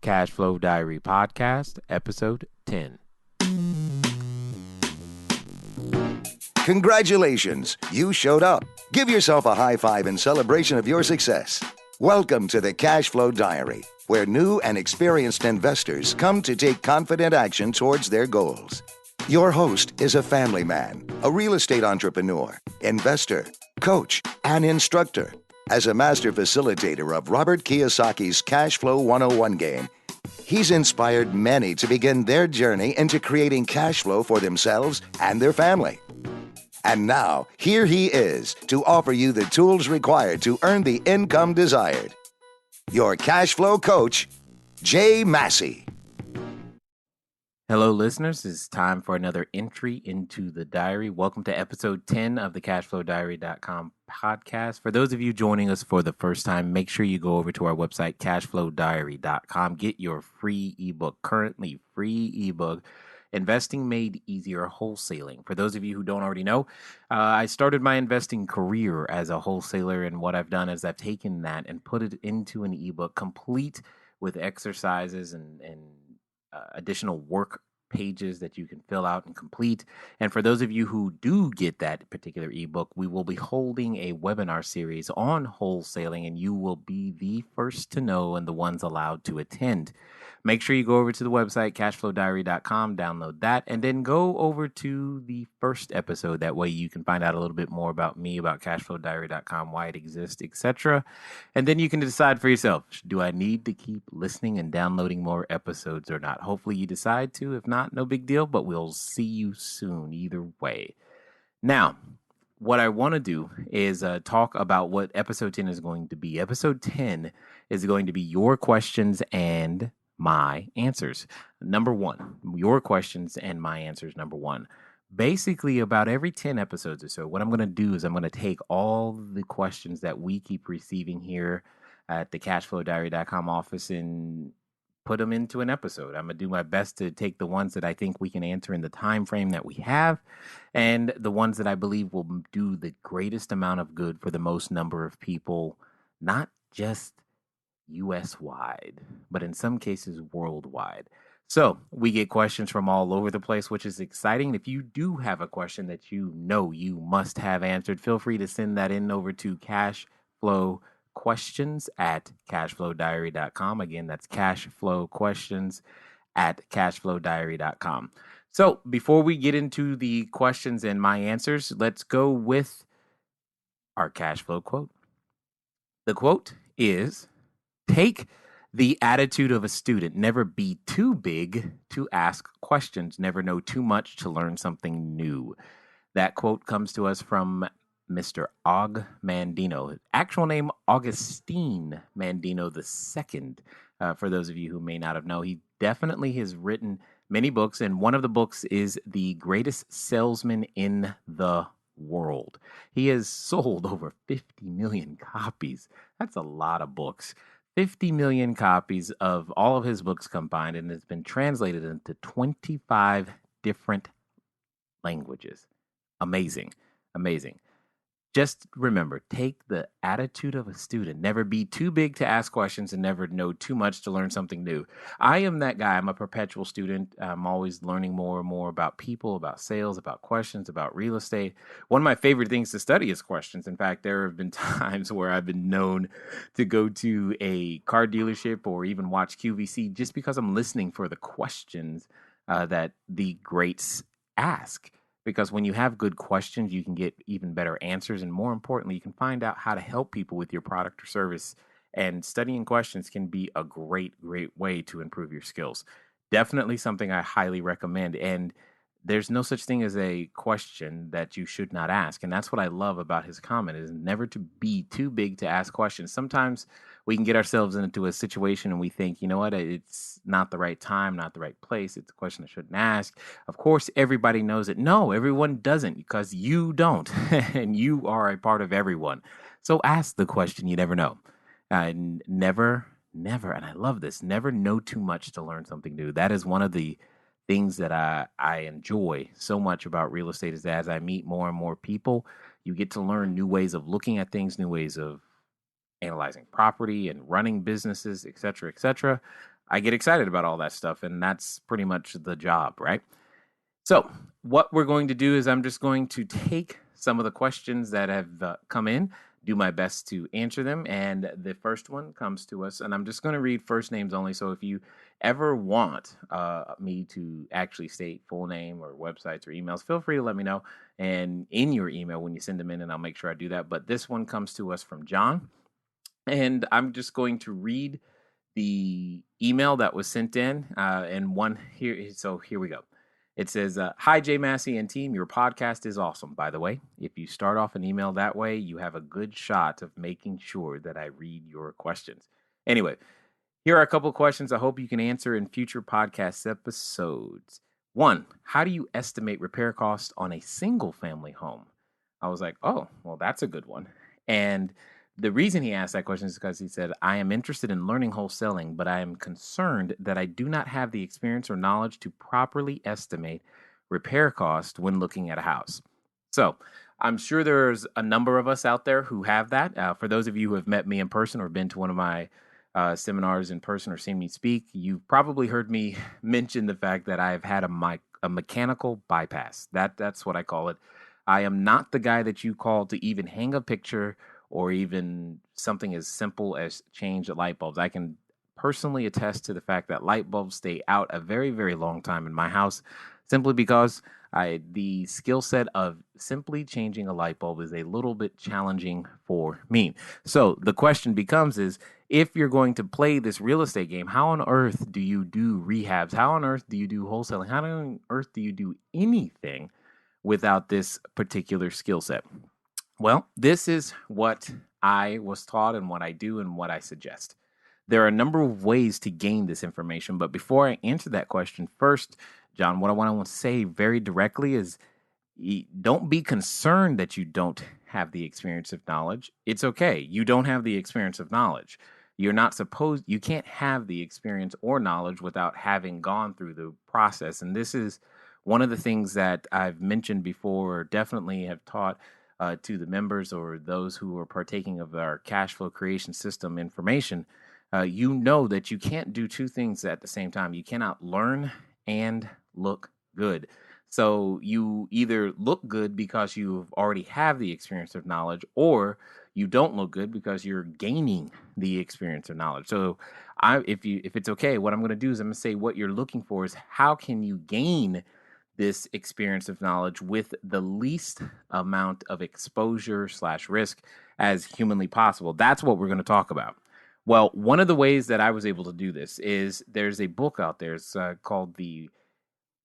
Cash Flow Diary Podcast, Episode 10. Congratulations, you showed up. Give yourself a high five in celebration of your success. Welcome to the Cash Flow Diary, where new and experienced investors come to take confident action towards their goals. Your host is a family man, a real estate entrepreneur, investor, coach, and instructor. As a master facilitator of Robert Kiyosaki's Cash Flow 101 game, he's inspired many to begin their journey into creating cash flow for themselves and their family. And now, here he is to offer you the tools required to earn the income desired. Your cash flow coach, Jay Massey. Hello, listeners. It's time for another entry into the diary. Welcome to episode 10 of the cashflowdiary.com podcast. For those of you joining us for the first time, make sure you go over to our website, cashflowdiary.com. Get your free ebook, currently free ebook, Investing Made Easier Wholesaling. For those of you who don't already know, I started my investing career as a wholesaler, and what I've done is I've taken that and put it into an ebook complete with exercises and additional work pages that you can fill out and complete. And for those of you who do get that particular ebook, we will be holding a webinar series on wholesaling, and you will be the first to know and the ones allowed to attend. Make sure you go over to the website, cashflowdiary.com, download that, and then go over to the first episode. That way you can find out a little bit more about me, about cashflowdiary.com, why it exists, etc. And then you can decide for yourself, do I need to keep listening and downloading more episodes or not? Hopefully you decide to. If not, no big deal, but we'll see you soon either way. Now, what I want to do is talk about what episode 10 is going to be. Episode 10 is going to be your questions and my answers. Number one, your questions and my answers. Number one, basically about every 10 episodes or so, what I'm going to do is I'm going to take all the questions that we keep receiving here at the cashflowdiary.com office and put them into an episode. I'm going to do my best to take the ones that I think we can answer in the time frame that we have, and the ones that I believe will do the greatest amount of good for the most number of people, not just US-wide, but in some cases worldwide. So we get questions from all over the place, which is exciting. If you do have a question that you know you must have answered, feel free to send that in over to cashflowquestions@cashflowdiary.com. Again, that's cashflowquestions@cashflowdiary.com. So before we get into the questions and my answers, let's go with our cash flow quote. The quote is, take the attitude of a student. Never be too big to ask questions. Never know too much to learn something new. That quote comes to us from Mr. Og Mandino. Actual name, Augustine Mandino II. For those of you who may not have known, he definitely has written many books, and one of the books is The Greatest Salesman in the World. He has sold over 50 million copies. That's a lot of books. 50 million copies of all of his books combined, and it's been translated into 25 different languages. Amazing. Amazing. Just remember, take the attitude of a student. Never be too big to ask questions and never know too much to learn something new. I am that guy. I'm a perpetual student. I'm always learning more and more about people, about sales, about questions, about real estate. One of my favorite things to study is questions. In fact, there have been times where I've been known to go to a car dealership or even watch QVC just because I'm listening for the questions that the greats ask. Because when you have good questions, you can get even better answers. And more importantly, you can find out how to help people with your product or service. And studying questions can be a great, great way to improve your skills. Definitely something I highly recommend. And there's no such thing as a question that you should not ask. And that's what I love about his comment, is never to be too big to ask questions. Sometimes we can get ourselves into a situation and we think, you know what, it's not the right time, not the right place. It's a question I shouldn't ask. Of course, everybody knows it. No, everyone doesn't, because you don't. And you are a part of everyone. So ask the question. You never know. Never, and I love this, never know too much to learn something new. That is one of the things that I enjoy so much about real estate, is that as I meet more and more people, you get to learn new ways of looking at things, new ways of analyzing property and running businesses, et cetera, et cetera. I get excited about all that stuff, and that's pretty much the job, right? So, what we're going to do is I'm just going to take some of the questions that have come in, do my best to answer them. And the first one comes to us, and I'm just going to read first names only. So, if you ever want me to actually state full name or websites or emails, feel free to let me know. And in your email when you send them in, and I'll make sure I do that. But this one comes to us from John, and I'm just going to read the email that was sent in, and one here. So here we go. It says, "Hi Jay Massey and team. Your podcast is awesome. By the way, if you start off an email that way, you have a good shot of making sure that I read your questions. Anyway, here are a couple of questions I hope you can answer in future podcast episodes. One, how do you estimate repair costs on a single family home?" I was like, oh, well, that's a good one. And the reason he asked that question is because he said, "I am interested in learning wholesaling, but I am concerned that I do not have the experience or knowledge to properly estimate repair cost when looking at a house." So I'm sure there's a number of us out there who have that. For those of you who have met me in person or been to one of my seminars in person or seen me speak, you've probably heard me mention the fact that I've had a mechanical bypass. That's what I call it. I am not the guy that you call to even hang a picture or even something as simple as change the light bulbs. I can personally attest to the fact that light bulbs stay out a very, very long time in my house simply because the skill set of simply changing a light bulb is a little bit challenging for me. So the question becomes is, if you're going to play this real estate game, how on earth do you do rehabs? How on earth do you do wholesaling? How on earth do you do anything without this particular skill set? Well, this is what I was taught and what I do and what I suggest. There are a number of ways to gain this information, but before I answer that question, first, John, what I want to say very directly is don't be concerned that you don't have the experience of knowledge. It's okay. You don't have the experience of knowledge. You can't have the experience or knowledge without having gone through the process. And this is one of the things that I've mentioned before, or definitely have taught to the members or those who are partaking of our cash flow creation system information. You know that you can't do two things at the same time. You cannot learn and look good. So you either look good because you already have the experience of knowledge, or you don't look good because you're gaining the experience of knowledge. So if it's okay, what I'm going to do is I'm going to say what you're looking for is how can you gain this experience of knowledge with the least amount of exposure / risk as humanly possible. That's what we're going to talk about. Well, one of the ways that I was able to do this is there's a book out there. It's called the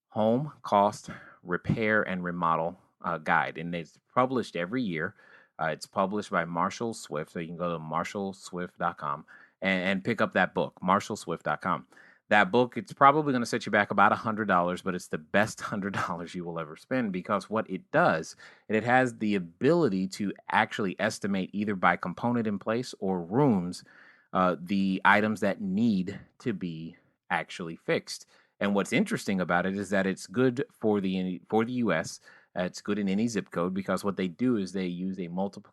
Home Cost Repair and Remodel Guide, and it's published every year. It's published by Marshall Swift, so you can go to marshallswift.com and pick up that book, marshallswift.com. That book, it's probably going to set you back about $100, but it's the best $100 you will ever spend because what it does, it has the ability to actually estimate either by component in place or rooms the items that need to be actually fixed. And what's interesting about it is that it's good for the U.S. It's good in any zip code because what they do is they use a multiple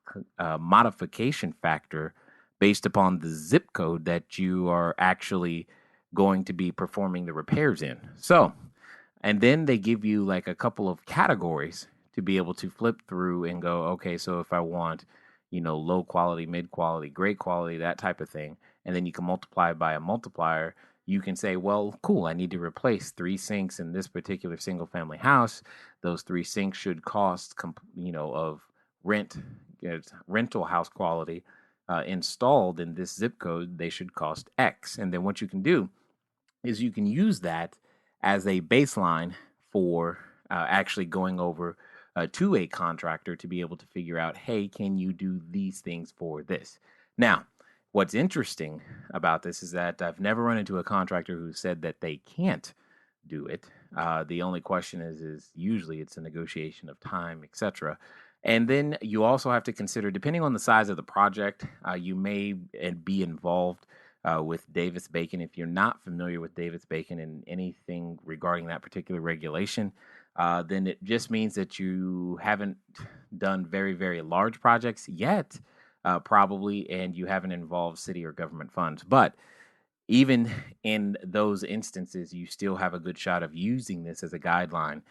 modification factor based upon the zip code that you are actually going to be performing the repairs in. So, and then they give you like a couple of categories to be able to flip through and go, okay, so if I want, low quality, mid quality, great quality, that type of thing, and then you can multiply by a multiplier. You can say, well, cool, I need to replace 3 sinks in this particular single family house. Those 3 sinks should cost, of rental house quality installed in this zip code, they should cost X. And then what you can do is you can use that as a baseline for actually going over to a contractor to be able to figure out, hey, can you do these things for this? Now, what's interesting about this is that I've never run into a contractor who said that they can't do it. The only question is usually it's a negotiation of time, etc. And then you also have to consider, depending on the size of the project, you may be involved with Davis-Bacon. If you're not familiar with Davis-Bacon and anything regarding that particular regulation, then it just means that you haven't done very, very large projects yet, probably, and you haven't involved city or government funds. But Even in those instances, you still have a good shot of using this as a guideline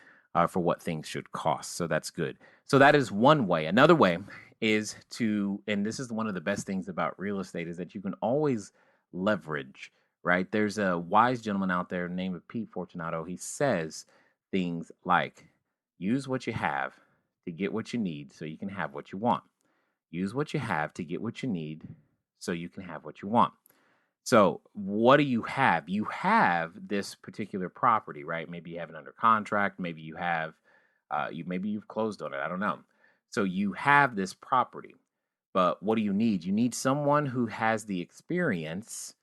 for what things should cost. So that's good. So that is one way. Another way is to, and this is one of the best things about real estate, is that you can always leverage, right? There's a wise gentleman out there named Pete Fortunato. He says things like, use what you have to get what you need so you can have what you want. Use what you have to get what you need so you can have what you want. So, what do you have? You have this particular property, right? Maybe you have it under contract. Maybe you have, maybe you've closed on it. I don't know. So you have this property, but what do you need? You need someone who has the experience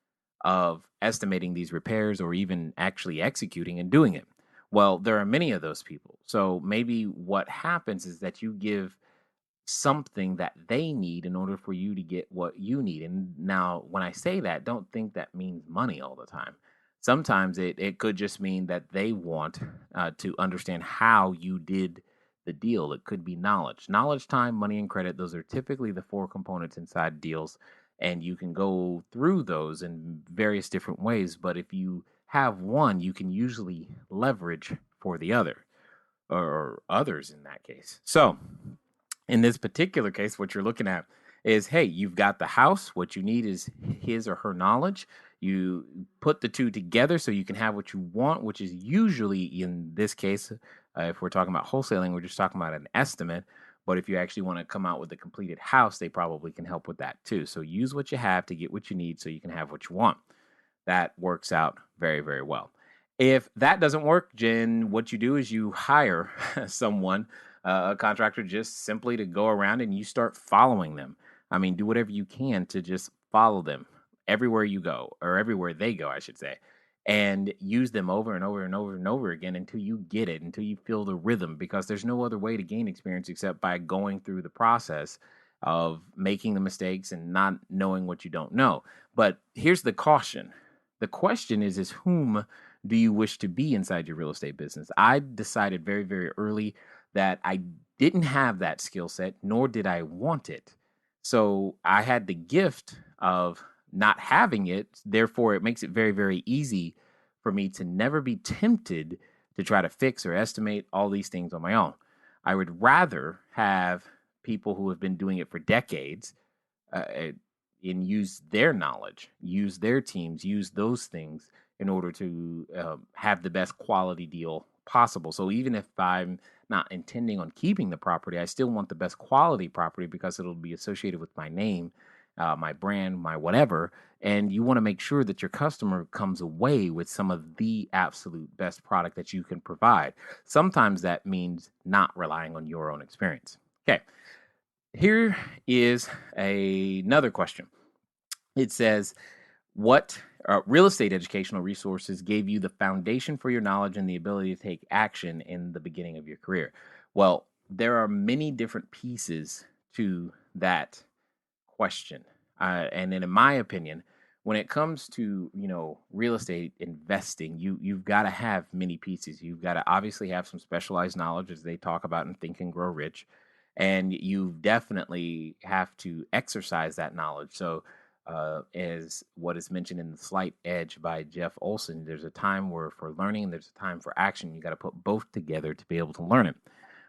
of estimating these repairs or even actually executing and doing it. Well, there are many of those people. So maybe what happens is that you give something that they need in order for you to get what you need. And now, when I say that, don't think that means money all the time. Sometimes it could just mean that they want to understand how you did the deal. It could be knowledge, time, money, and credit. Those are typically the four components inside deals. And you can go through those in various different ways. But if you have one, you can usually leverage for the other or others in that case. So, in this particular case, what you're looking at is, hey, you've got the house. What you need is his or her knowledge. You put the two together so you can have what you want, which is usually, in this case, if we're talking about wholesaling, we're just talking about an estimate. But if you actually want to come out with a completed house, they probably can help with that too. So use what you have to get what you need so you can have what you want. That works out very, very well. If that doesn't work, Jen, what you do is you hire someone, a contractor, just simply to go around and you start following them. I mean, do whatever you can to just follow them everywhere you go, or everywhere they go, I should say, and use them over and over and over and over again until you get it, until you feel the rhythm, because there's no other way to gain experience except by going through the process of making the mistakes and not knowing what you don't know. But here's the caution. The question is whom do you wish to be inside your real estate business? I decided very, very early that I didn't have that skill set, nor did I want it. So I had the gift of not having it. Therefore, it makes it very, very easy for me to never be tempted to try to fix or estimate all these things on my own. I would rather have people who have been doing it for decades and use their knowledge, use their teams, use those things in order to have the best quality deal possible. So even if I'm not intending on keeping the property, I still want the best quality property because it'll be associated with my name, my brand, my whatever. And you want to make sure that your customer comes away with some of the absolute best product that you can provide. Sometimes that means not relying on your own experience. Okay. Here is another question. It says, what real estate educational resources gave you the foundation for your knowledge and the ability to take action in the beginning of your career? Well, there are many different pieces to that question. And then in my opinion, when it comes to, real estate investing, you've got to have many pieces. You've got to obviously have some specialized knowledge, as they talk about in Think and Grow Rich, and you definitely have to exercise that knowledge. So as what is mentioned in The Slight Edge by Jeff Olson, there's a time where for learning and there's a time for action. You got to put both together to be able to learn it.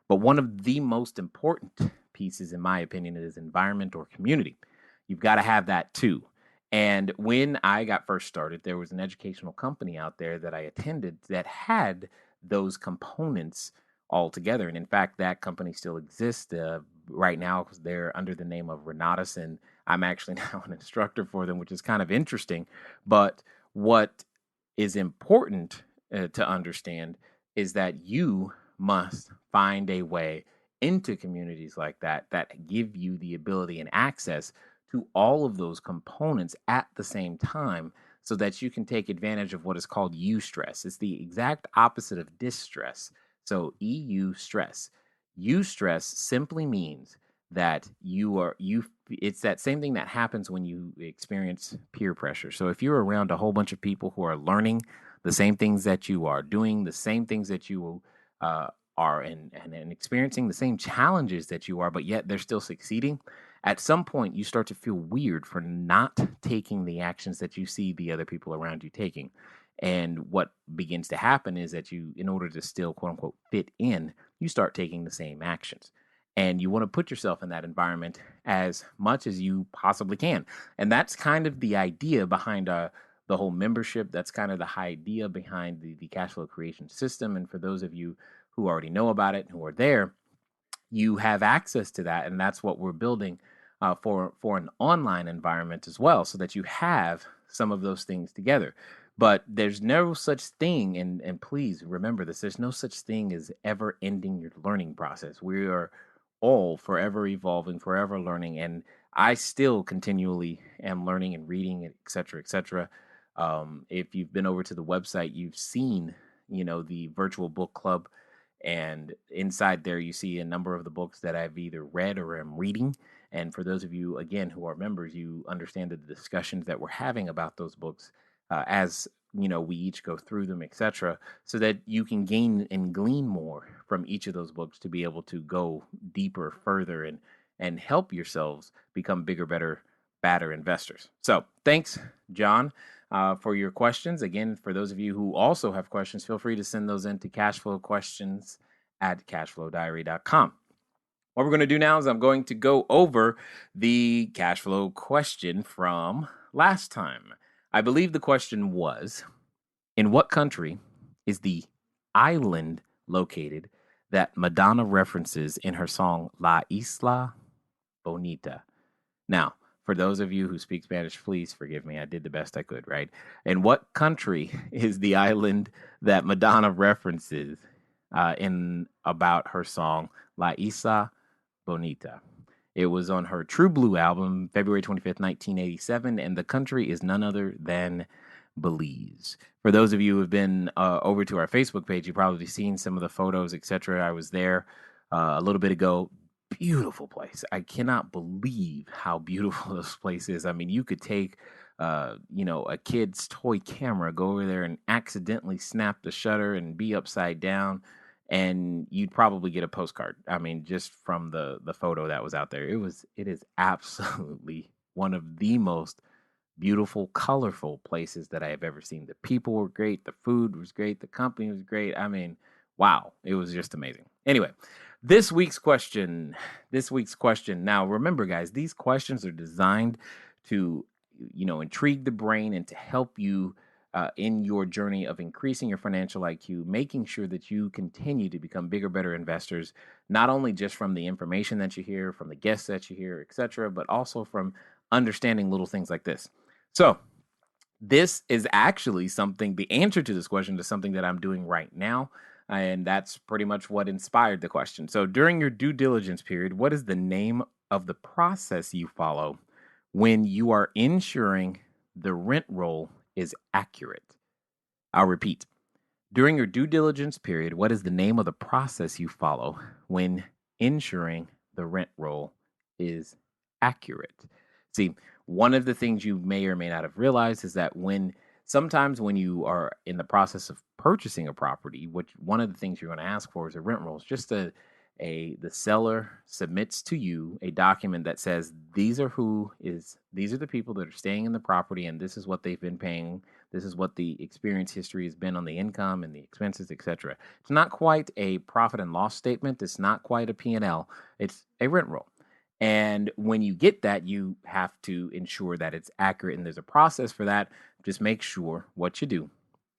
But one of the most important pieces, in my opinion, is environment or community. You've got to have that too. And when I got first started, there was an educational company out there that I attended that had those components all together. And in fact, that company still exists right now. They're under the name of Renatus, and I'm actually now an instructor for them, which is kind of interesting. But what is important to understand is that you must find a way into communities like that give you the ability and access to all of those components at the same time so that you can take advantage of what is called eustress. It's the exact opposite of distress. So eustress. Eustress simply means that it's that same thing that happens when you experience peer pressure. So if you're around a whole bunch of people who are learning the same things that you are, doing the same things that you are, and experiencing the same challenges that you are, but yet they're still succeeding, at some point you start to feel weird for not taking the actions that you see the other people around you taking. And what begins to happen is that you, in order to still quote unquote fit in, you start taking the same actions. And you want to put yourself in that environment as much as you possibly can. And that's kind of the idea behind the whole membership. That's kind of the idea behind the cash flow creation system. And for those of you who already know about it and who are there, you have access to that, and that's what we're building for an online environment as well, so that you have some of those things together. But there's no such thing, and please remember this: there's no such thing as ever ending your learning process. We are all forever evolving, forever learning, and I still continually am learning and reading, et cetera, et cetera. If you've been over to the website, you've seen, the virtual book club, and inside there, you see a number of the books that I've either read or am reading. And for those of you, again, who are members, you understand the discussions that we're having about those books as we each go through them, etc., so that you can gain and glean more from each of those books to be able to go deeper, further, and help yourselves become bigger, better, badder investors. So thanks, John, for your questions. Again, for those of you who also have questions, feel free to send those in to cashflowquestions@cashflowdiary.com. What we're going to do now is I'm going to go over the cash flow question from last time. I believe the question was, in what country is the island located that Madonna references in her song La Isla Bonita? Now, for those of you who speak Spanish, please forgive me. I did the best I could, right? And what country is the island that Madonna references in about her song La Isla Bonita? It was on her True Blue album, February 25th, 1987, and the country is none other than Belize. For those of you who have been over to our Facebook page, you've probably seen some of the photos, etc. I was there a little bit ago. Beautiful place. I cannot believe how beautiful this place is. I mean, you could take, a kid's toy camera, go over there and accidentally snap the shutter and be upside down, and you'd probably get a postcard. I mean, just from the photo that was out there, it is absolutely one of the most beautiful, colorful places that I have ever seen. The people were great, the food was great, the company was great. I mean, wow, it was just amazing. Anyway, this week's question. Now, remember, guys, these questions are designed to, intrigue the brain and to help you in your journey of increasing your financial IQ, making sure that you continue to become bigger, better investors, not only just from the information that you hear, from the guests that you hear, etc., but also from understanding little things like this. So, this is actually something, the answer to this question is something that I'm doing right now. And that's pretty much what inspired the question. So, during your due diligence period, what is the name of the process you follow when you are ensuring the rent roll is accurate? I'll repeat. During your due diligence period, what is the name of the process you follow when ensuring the rent roll is accurate? See, one of the things you may or may not have realized is that sometimes when you are in the process of purchasing a property, one of the things you're going to ask for is a rent roll. It's just the seller submits to you a document that says these are the people that are staying in the property, and this is what they've been paying. This is what the experience history has been on the income and the expenses, etc. It's not quite a profit and loss statement. It's not quite a P&L. It's a rent roll. And when you get that, you have to ensure that it's accurate, and there's a process for that. Just make sure what you do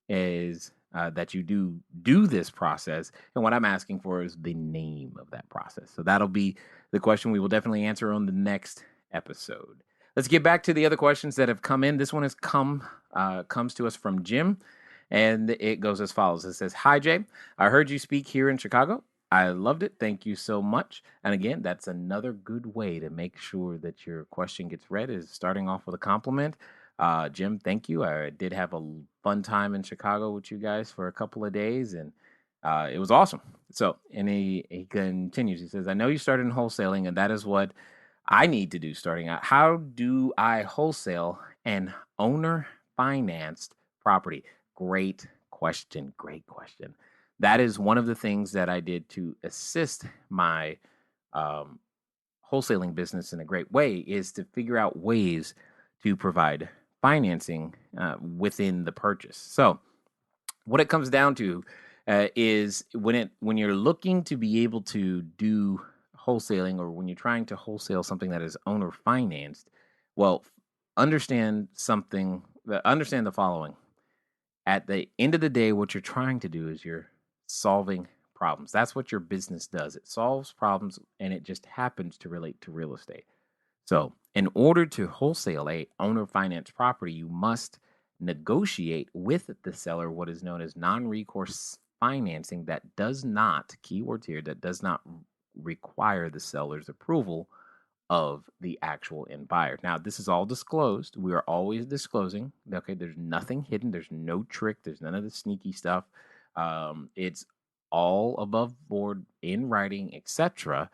is that you do this process. And what I'm asking for is the name of that process. So that'll be the question we will definitely answer on the next episode. Let's get back to the other questions that have come in. This one comes to us from Jim, and it goes as follows. It says, "Hi, Jay. I heard you speak here in Chicago. I loved it. Thank you so much." And again, that's another good way to make sure that your question gets read, is starting off with a compliment. Jim, thank you. I did have a fun time in Chicago with you guys for a couple of days, and it was awesome. So, and he continues. He says, "I know you started in wholesaling, and that is what I need to do starting out. How do I wholesale an owner financed property?" Great question. Great question. That is one of the things that I did to assist my wholesaling business in a great way is to figure out ways to provide financing within the purchase. So what it comes down to is when you're looking to be able to do wholesaling, or when you're trying to wholesale something that is owner financed, well, understand something. Understand the following: at the end of the day, what you're trying to do is you're solving problems. That's what your business does. It solves problems, and it just happens to relate to real estate. So, in order to wholesale a owner finance property, you must negotiate with the seller what is known as non-recourse financing that does not, keywords here, that does not require the seller's approval of the actual end buyer. Now, this is all disclosed. We are always disclosing. Okay, there's nothing hidden. There's no trick. There's none of the sneaky stuff. It's all above board in writing, etc.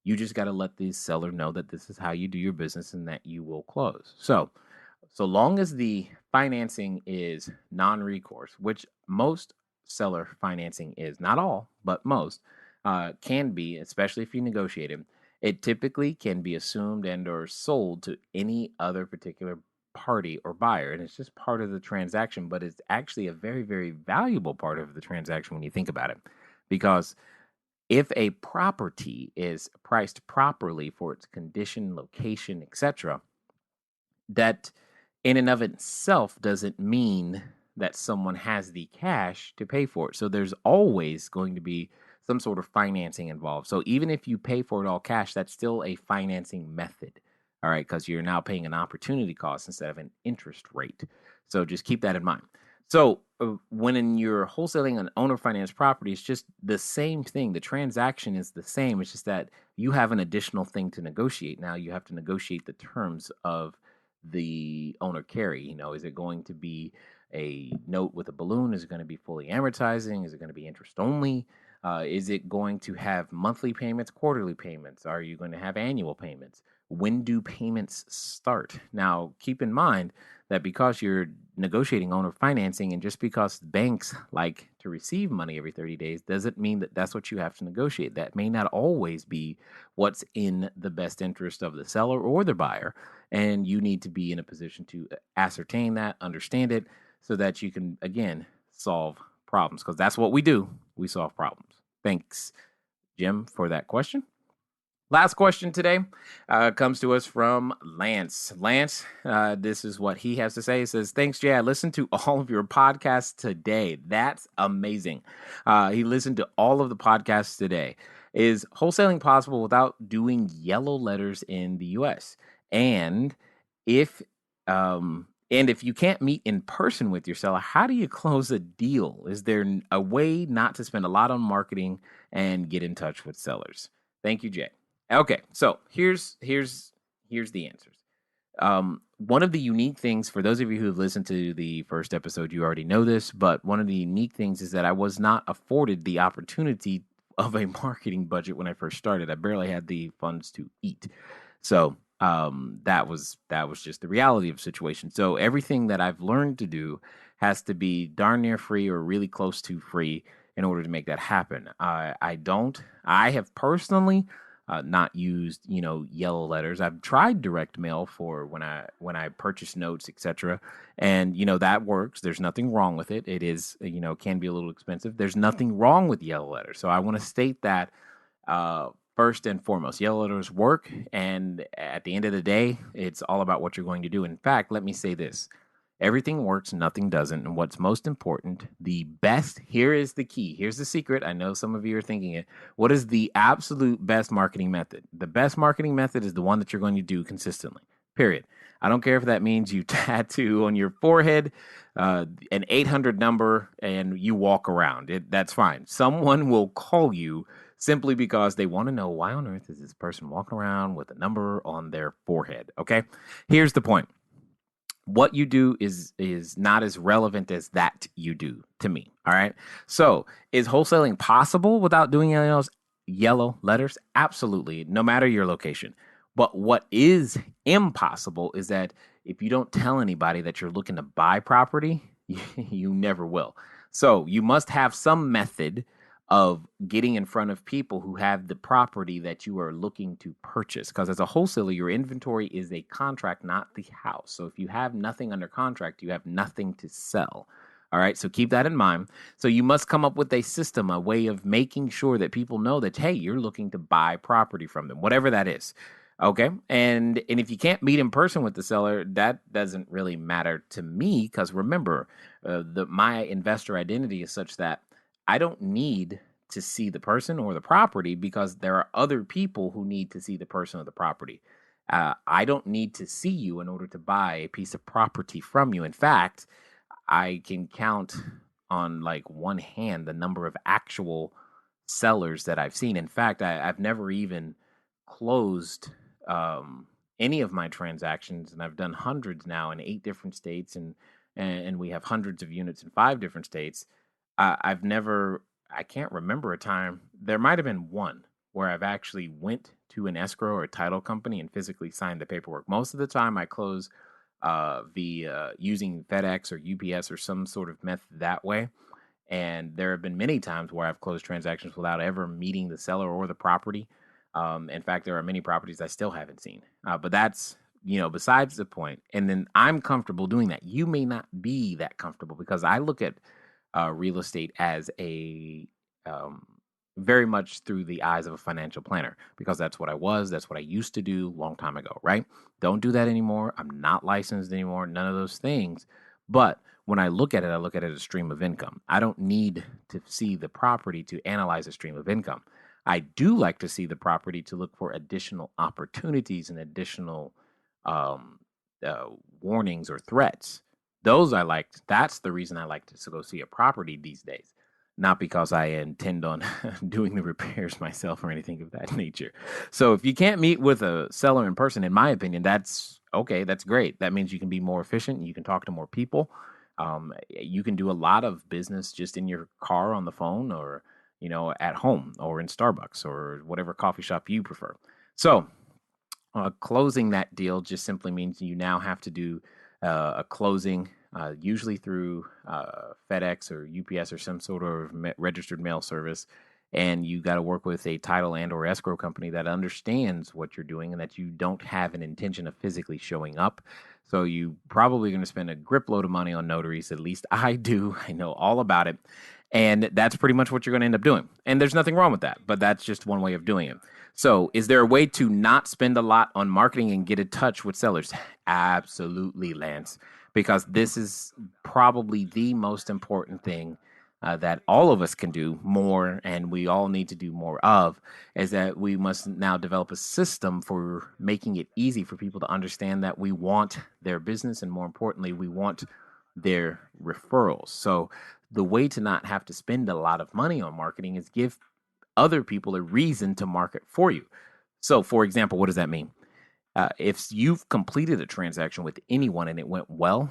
You just got to let the seller know that this is how you do your business and that you will close. So long as the financing is non-recourse, which most seller financing is, not all, but most can be, especially if you negotiate it typically can be assumed and or sold to any other particular party or buyer. And it's just part of the transaction, but it's actually a very, very valuable part of the transaction when you think about it. Because if a property is priced properly for its condition, location, etc., that in and of itself doesn't mean that someone has the cash to pay for it. So there's always going to be some sort of financing involved. So even if you pay for it all cash, that's still a financing method. All right, because you're now paying an opportunity cost instead of an interest rate. So just keep that in mind. So when you're wholesaling an owner finance property, it's just the same thing. The transaction is the same. It's just that you have an additional thing to negotiate. Now you have to negotiate the terms of the owner carry. Is it going to be a note with a balloon? Is it going to be fully amortizing? Is it going to be interest only? Is it going to have monthly payments, quarterly payments? Are you going to have annual payments? When do payments start? Now, keep in mind that because you're negotiating owner financing, and just because banks like to receive money every 30 days, doesn't mean that that's what you have to negotiate. That may not always be what's in the best interest of the seller or the buyer. And you need to be in a position to ascertain that, understand it, so that you can, again, solve problems, because that's what we do. We solve problems. Thanks, Jim, for that question. Last question today comes to us from Lance. Lance, this is what he has to say. He says, thanks, Jay. I listened to all of your podcasts today. That's amazing. He listened to all of the podcasts today. Is wholesaling possible without doing yellow letters in the U.S.? And if you can't meet in person with your seller, how do you close a deal? Is there a way not to spend a lot on marketing and get in touch with sellers? Thank you, Jay. Okay, so here's the answers. One of the unique things, for those of you who have listened to the first episode, you already know this, but one of the unique things is that I was not afforded the opportunity of a marketing budget when I first started. I barely had the funds to eat. So that was just the reality of the situation. So everything that I've learned to do has to be darn near free or really close to free in order to make that happen. I have personally not used, yellow letters. I've tried direct mail for when I purchase notes, etc. And, that works. There's nothing wrong with it. It is, can be a little expensive. There's nothing wrong with yellow letters. So I want to state that first and foremost. Yellow letters work. And at the end of the day, it's all about what you're going to do. In fact, let me say this. Everything works, nothing doesn't. And what's most important, the best, here is the key. Here's the secret. I know some of you are thinking it. What is the absolute best marketing method? The best marketing method is the one that you're going to do consistently, period. I don't care if that means you tattoo on your forehead an 800 number and you walk around. That's fine. Someone will call you simply because they want to know, why on earth is this person walking around with a number on their forehead? Okay, here's the point. What you do is not as relevant as that you do to me. All right. So is wholesaling possible without doing yellow letters? Absolutely. No matter your location. But what is impossible is that if you don't tell anybody that you're looking to buy property, you never will. So you must have some method of getting in front of people who have the property that you are looking to purchase. Because as a wholesaler, your inventory is a contract, not the house. So if you have nothing under contract, you have nothing to sell. All right, so keep that in mind. So you must come up with a system, a way of making sure that people know that, hey, you're looking to buy property from them, whatever that is. Okay. And if you can't meet in person with the seller, that doesn't really matter to me, because remember, my investor identity is such that I don't need to see the person or the property, because there are other people who need to see the person or the property. I don't need to see you in order to buy a piece of property from you. In fact, I can count on like one hand the number of actual sellers that I've seen. In fact, I've never even closed any of my transactions, and I've done hundreds now in 8 different states, and we have hundreds of units in 5 different states. I've never, I can't remember a time. There might have been one where I've actually went to an escrow or a title company and physically signed the paperwork. Most of the time, I close via using FedEx or UPS or some sort of method that way. And there have been many times where I've closed transactions without ever meeting the seller or the property. In fact, there are many properties I still haven't seen. But that's, besides the point. And then I'm comfortable doing that. You may not be that comfortable, because I look at real estate as a um, very much through the eyes of a financial planner, because that's what I was. That's what I used to do a long time ago, right? Don't do that anymore. I'm not licensed anymore. None of those things. But when I look at it, I look at it as a stream of income. I don't need to see the property to analyze a stream of income. I do like to see the property to look for additional opportunities and additional um, warnings or threats. Those I liked. That's the reason I like to go see a property these days, not because I intend on doing the repairs myself or anything of that nature. So if you can't meet with a seller in person, in my opinion, that's okay. That's great. That means you can be more efficient. You can talk to more people. You can do a lot of business just in your car on the phone, or at home, or in Starbucks, or whatever coffee shop you prefer. So closing that deal just simply means you now have to do a closing, usually through FedEx or UPS or some sort of registered mail service. And you got to work with a title and or escrow company that understands what you're doing and that you don't have an intention of physically showing up. So you probably going to spend a grip load of money on notaries. At least I do. I know all about it. And that's pretty much what you're going to end up doing. And there's nothing wrong with that, but that's just one way of doing it. So, is there a way to not spend a lot on marketing and get in touch with sellers? Absolutely, Lance, because this is probably the most important thing that all of us can do more, and we all need to do more of, is that we must now develop a system for making it easy for people to understand that we want their business, and more importantly, we want their referrals. So, the way to not have to spend a lot of money on marketing is give other people a reason to market for you. So, for example, what does that mean? If you've completed a transaction with anyone and it went well,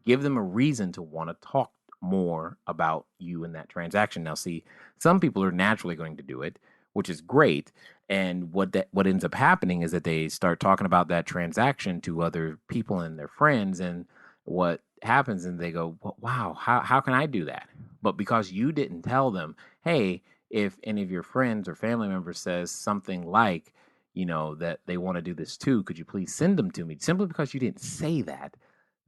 give them a reason to want to talk more about you in that transaction. Now, see, some people are naturally going to do it, which is great. And what ends up happening is that they start talking about that transaction to other people and their friends, and what happens, and they go, "Wow, how can I do that?" But because you didn't tell them, "Hey, if any of your friends or family members says something like, that they want to do this too, could you please send them to me?" Simply because you didn't say that,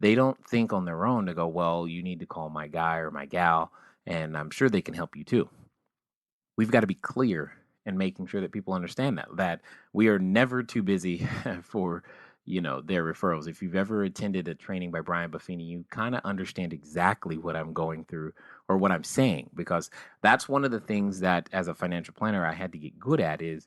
they don't think on their own to go, "Well, you need to call my guy or my gal, and I'm sure they can help you too." We've got to be clear in making sure that people understand that we are never too busy for their referrals. If you've ever attended a training by Brian Buffini, you kind of understand exactly what I'm going through or what I'm saying, because that's one of the things that as a financial planner I had to get good at, is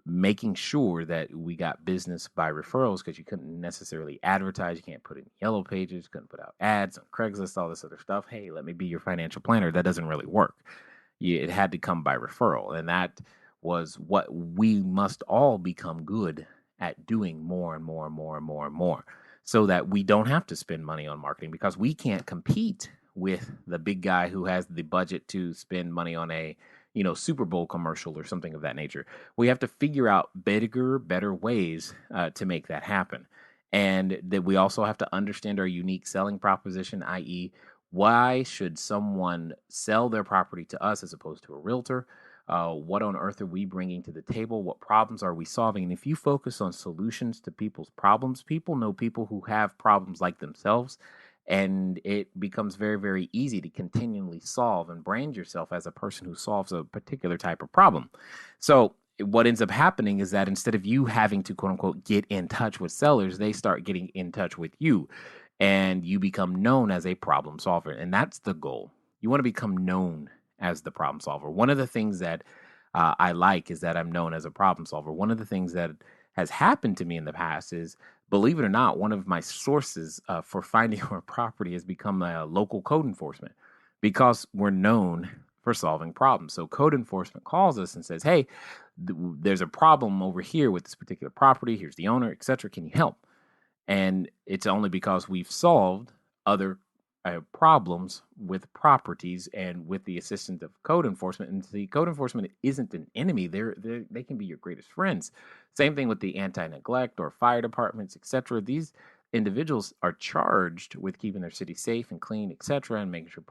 making sure that we got business by referrals, because you couldn't necessarily advertise. You can't put it in yellow pages, couldn't put out ads on Craigslist, all this other stuff. Hey, let me be your financial planner. That doesn't really work. It had to come by referral. And that was what we must all become good at doing, more and more and more and more and more, so that we don't have to spend money on marketing, because we can't compete with the big guy who has the budget to spend money on a Super Bowl commercial or something of that nature. We have to figure out better ways to make that happen. And that we also have to understand our unique selling proposition, i.e., Why should someone sell their property to us as opposed to a realtor? What on earth are we bringing to the table? What problems are we solving? And if you focus on solutions to people's problems, people know people who have problems like themselves. And it becomes very, very easy to continually solve and brand yourself as a person who solves a particular type of problem. So, what ends up happening is that instead of you having to quote unquote get in touch with sellers, they start getting in touch with you and you become known as a problem solver. And that's the goal. You want to become known as the problem solver. One of the things that I like is that I'm known as a problem solver. One of the things that has happened to me in the past is, believe it or not, one of my sources for finding a property has become a local code enforcement because we're known for solving problems. So code enforcement calls us and says, hey, there's a problem over here with this particular property. Here's the owner, et cetera. Can you help? And it's only because we've solved other problems with properties and with the assistance of code enforcement. And the code enforcement isn't an enemy; they can be your greatest friends. Same thing with the anti-neglect or fire departments, etc. These individuals are charged with keeping their city safe and clean, etc., and making sure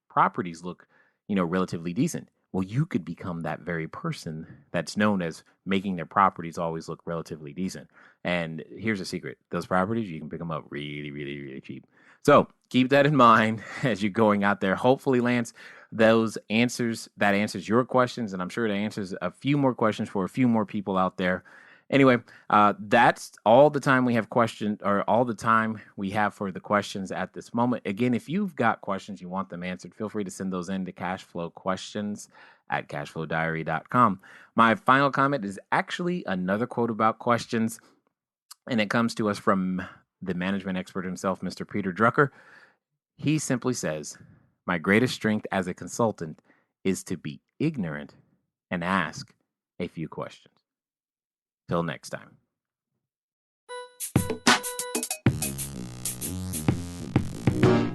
properties look, relatively decent. Well, you could become that very person that's known as making their properties always look relatively decent. And here's a secret. Those properties, you can pick them up really, really, really cheap. So keep that in mind as you're going out there. Hopefully, Lance, that answers your questions. And I'm sure it answers a few more questions for a few more people out there. Anyway, that's all the time we have all the time we have for the questions at this moment. Again, if you've got questions, you want them answered, feel free to send those in to cashflowquestions@cashflowdiary.com. My final comment is actually another quote about questions, and it comes to us from the management expert himself, Mr. Peter Drucker. He simply says, my greatest strength as a consultant is to be ignorant and ask a few questions. Till next time.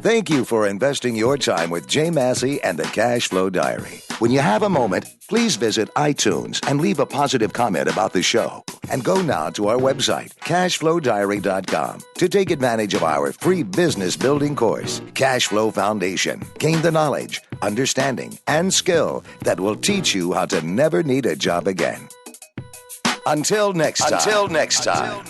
Thank you for investing your time with Jay Massey and the Cash Flow Diary. When you have a moment, please visit iTunes and leave a positive comment about the show. And go now to our website, cashflowdiary.com, to take advantage of our free business building course, Cash Flow Foundation. Gain the knowledge, understanding, and skill that will teach you how to never need a job again. Until next time.